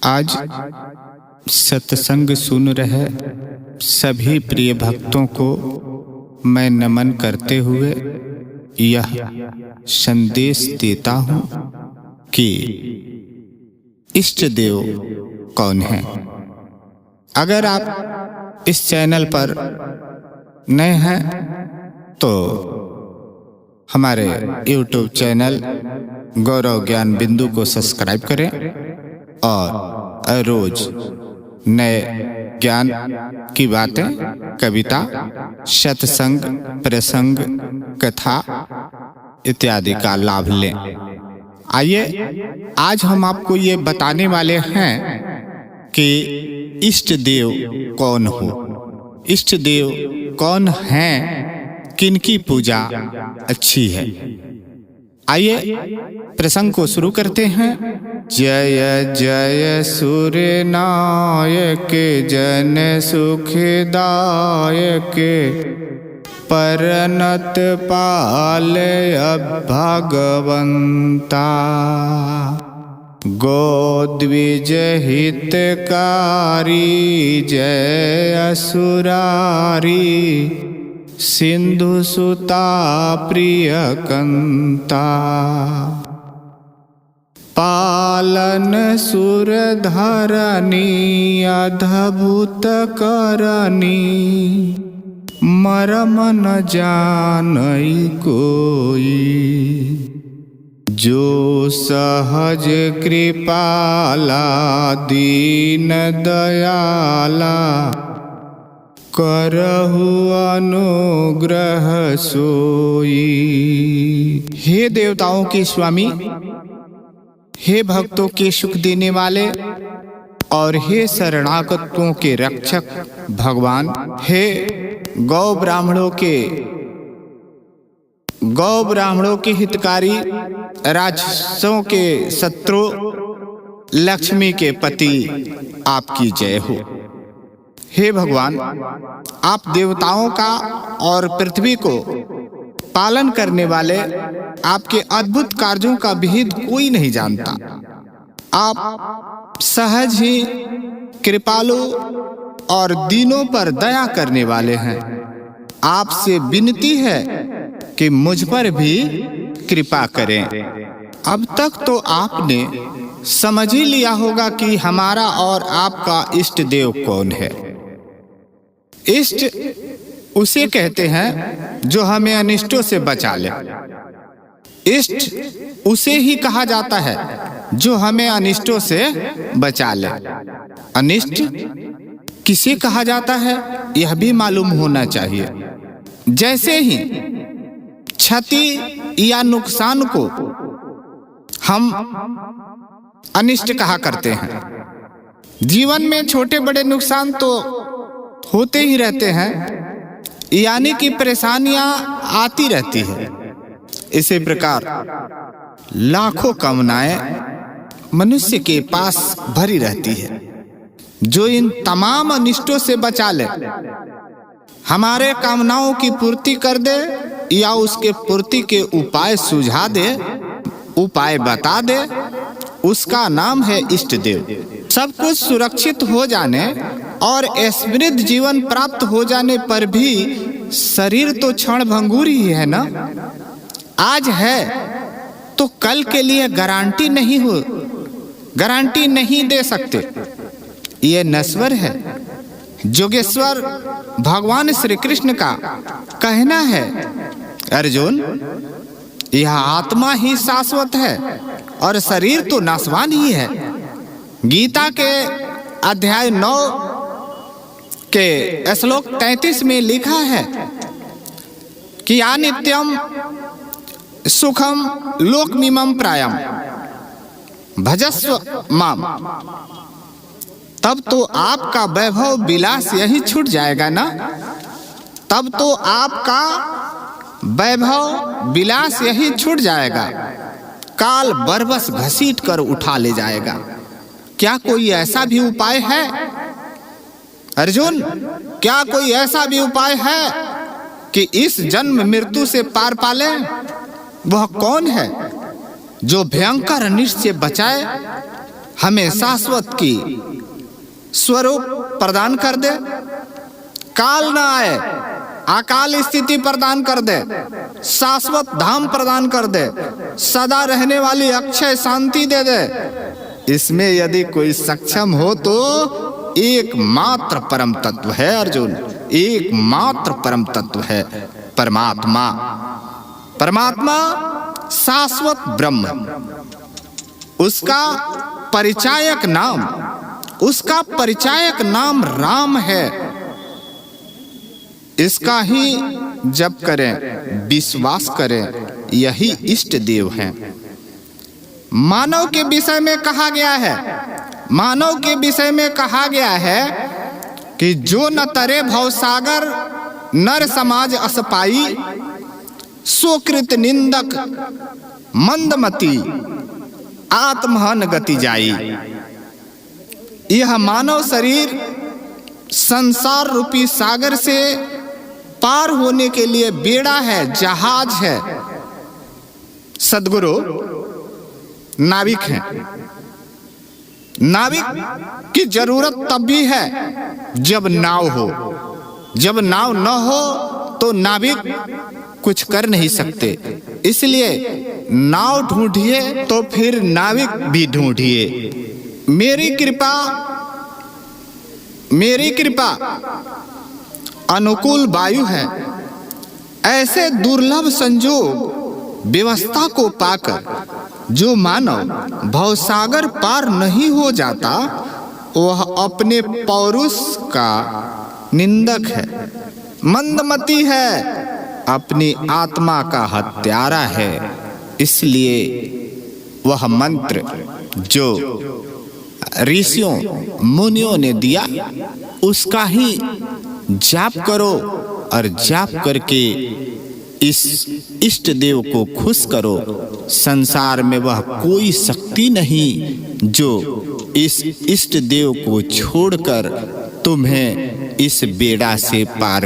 आज सत्संग सुन रहे सभी प्रिय भक्तों को मैं नमन करते हुए यह संदेश देता हूँ कि इष्ट देव कौन है। अगर आप इस चैनल पर नए हैं तो हमारे YouTube चैनल गौरव ज्ञान बिंदु को सब्सक्राइब करें और रोज नए ज्ञान की बातें, कविता, सत्संग, प्रसंग, कथा इत्यादि का लाभ लें। आइए आज हम आपको ये बताने वाले हैं कि इष्ट देव कौन हो, इष्ट देव कौन हैं, किनकी पूजा अच्छी है। आइए प्रसंग को शुरू करते हैं। जय जय सूर्य नायक जन सुखदायक परनत पाल भगवंता गोद्विज हितकारी जय असुरारी सिंधु सुता प्रिय कंता पालन सुर धरनी अद्भुत करनी मरम न जानई कोई जो सहज कृपाला दीन दयाला करहु अनुग्रह सोई। हे देवताओं के स्वामी, हे भक्तों के सुख देने वाले और हे शरणागतों के रक्षक भगवान, हे गौ ब्राह्मणों के हितकारी, राजसों के शत्रु, लक्ष्मी के पति, आपकी जय हो। हे भगवान, आप देवताओं का और पृथ्वी को पालन करने वाले, आपके अद्भुत कार्यों का भेद कोई नहीं जानता। आप सहज ही कृपालु और दीनों पर दया करने वाले हैं। आपसे विनती है कि मुझ पर भी कृपा करें। अब तक तो आपने समझ ही लिया होगा कि हमारा और आपका इष्ट देव कौन है। इष्ट उसे कहते हैं जो हमें अनिष्टों से बचा ले। इष्ट उसे ही कहा जाता है जो हमें अनिष्टों से बचा ले। अनिष्ट किसे कहा जाता है यह भी मालूम होना चाहिए। जैसे ही क्षति या नुकसान को हम अनिष्ट कहा करते हैं। जीवन में छोटे बड़े नुकसान तो होते ही रहते हैं, यानी कि परेशानियां आती रहती है। इसी प्रकार लाखों कामनाएं मनुष्य के पास भरी रहती है। जो इन तमाम अनिष्टों से बचा ले, हमारे कामनाओं की पूर्ति कर दे या उसके पूर्ति के उपाय सुझा दे, उपाय बता दे, उसका नाम है इष्ट देव। सब कुछ सुरक्षित हो जाने और समृद्ध जीवन प्राप्त हो जाने पर भी शरीर तो क्षण भंगुर ही है ना। आज है तो कल के लिए गारंटी नहीं दे सकते। ये नश्वर है। जोगेश्वर भगवान श्री कृष्ण का कहना है, अर्जुन, यह आत्मा ही शाश्वत है और शरीर तो नाशवान ही है। गीता के अध्याय 9 के श्लोक 33 में लिखा है कि या नित्यम सुखम लोकमिमं प्रायम भजस्व माम। तब तो आपका वैभव विलास यही छूट जाएगा ना। तब तो आपका वैभव विलास यही छूट जाएगा। काल बरबस घसीट कर उठा ले जाएगा। क्या कोई ऐसा भी उपाय है अर्जुन? क्या कोई ऐसा भी उपाय है कि इस जन्म मृत्यु से पार पाले? वह कौन है जो भयंकर अनिष्ट से बचाए, हमें शाश्वत की स्वरूप प्रदान कर दे, काल ना आए, अकाल स्थिति प्रदान कर दे, शाश्वत धाम प्रदान कर दे, सदा रहने वाली अक्षय शांति दे दे। इसमें यदि कोई सक्षम हो तो एकमात्र परम तत्व है अर्जुन, एकमात्र परम तत्व है परमात्मा। परमात्मा शाश्वत ब्रह्म, उसका परिचायक नाम, उसका परिचायक नाम राम है। इसका ही जप करें, विश्वास करें, यही इष्ट देव है। मानव के विषय में कहा गया है, मानव के विषय में कहा गया है कि जो न तरे भवसागर नर समाज असपाई, सुकृत निंदक मंदमती आत्महन गति जाई। यह मानव शरीर संसार रूपी सागर से पार होने के लिए बेड़ा है, जहाज है। सद्गुरु नाविक हैं। नाविक की जरूरत तब भी है जब नाव हो, जब नाव न हो तो नाविक कुछ कर नहीं सकते। इसलिए नाव ढूंढिए तो फिर नाविक भी ढूंढिए। मेरी कृपा अनुकूल वायु है। ऐसे दुर्लभ संजोग व्यवस्था को पाकर जो मानव भवसागर पार नहीं हो जाता, वह अपने पौरुष का निंदक है, मंदमती है, अपनी आत्मा का हत्यारा है। इसलिए वह मंत्र जो ऋषियों मुनियों ने दिया उसका ही जाप करो, और जाप करके इस इष्ट देव को खुश करो। संसार में वह कोई शक्ति नहीं जो इस इष्ट देव को छोड़कर तुम्हें इस बेड़ा से पार